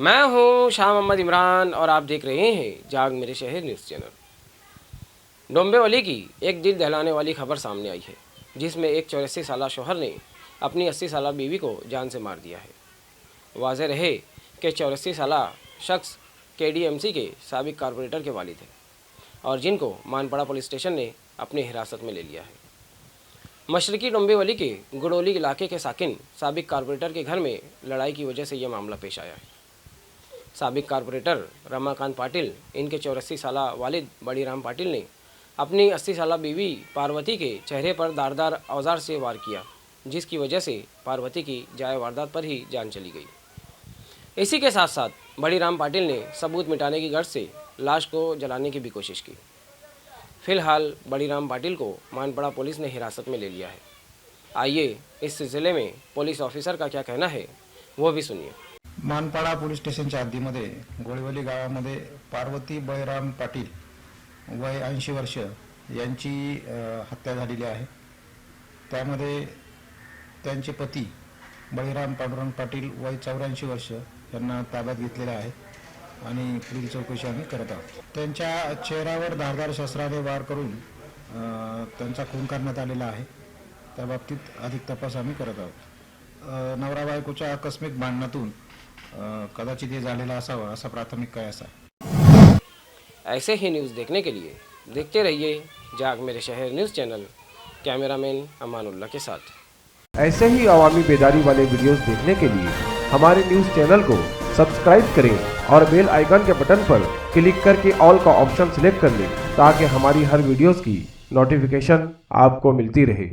मैं हूं शाह मोहम्मद इमरान और आप देख रहे हैं जाग मेरे शहर न्यूज़ चैनल। डोंबिवली की एक दिल दहलाने वाली खबर सामने आई है, जिसमें एक 84 साला शौहर ने अपनी 80 साला बीवी को जान से मार दिया है। वाज़ेह रहे कि 84 साला शख्स केडीएमसी के साबिक कारपोरेटर के वालिद हैं और जिनको मानपड़ा पुलिस स्टेशन ने अपनी हिरासत में ले लिया है। मशरकी डोंबिवली के गुड़ोली इलाके के साकिन साबिक कारपोरेटर के घर में लड़ाई की वजह से यह मामला पेश आया है। साबिक कारपोरेटर रमाकांत पाटिल, इनके 84 साला वालिद बड़ीराम पाटिल ने अपनी 80 साला बीवी पार्वती के चेहरे पर धारदार औजार से वार किया, जिसकी वजह से पार्वती की जाए वारदात पर ही जान चली गई। इसी के साथ साथ बड़ीराम पाटिल ने सबूत मिटाने की गर्ज से लाश को जलाने की भी कोशिश की। फिलहाल बड़ीराम पाटिल को मानपड़ा पुलिस ने हिरासत में ले लिया है। आइए इस सिलसिले में पुलिस ऑफिसर का क्या कहना है वो भी सुनिए। मानपाडा पोलीस स्टेशनच्या हद्दीमध्ये गोळीवली गावामध्ये पार्वती बळीराम पाटील वय 80 वर्ष यांची हत्या झालेली आहे। त्यामध्ये त्यांचे पती बळीराम पांडुरंग पाटील वय 84 वर्ष यांना ताब्यात घेतलेले आहे आणि पुढील चौकशी आम्ही करत आहोत। त्यांच्या चेहऱ्यावर धारदार शस्त्राने वार करून त्यांचा खून करण्यात आलेला आहे। त्या बाबतीत अधिक तपास आम्ही करत आहोत। नवरा बायकोच्या आकस्मिक भांडणातून कदाचित ये झालेला असावा असा प्राथमिक काय असा। ऐसे ही न्यूज़ देखने के लिए देखते रहिए जाग मेरे शहर न्यूज़ चैनल। कैमरामैन अमानुल्लाह के साथ। ऐसे ही अवामी बेदारी वाले वीडियोस देखने के लिए हमारे न्यूज़ चैनल को सब्सक्राइब करें और बेल आइकन के बटन पर क्लिक करके ऑल का ऑप्शन सिलेक्ट कर लें, ताकि हमारी हर वीडियोस की नोटिफिकेशन आपको मिलती रहे।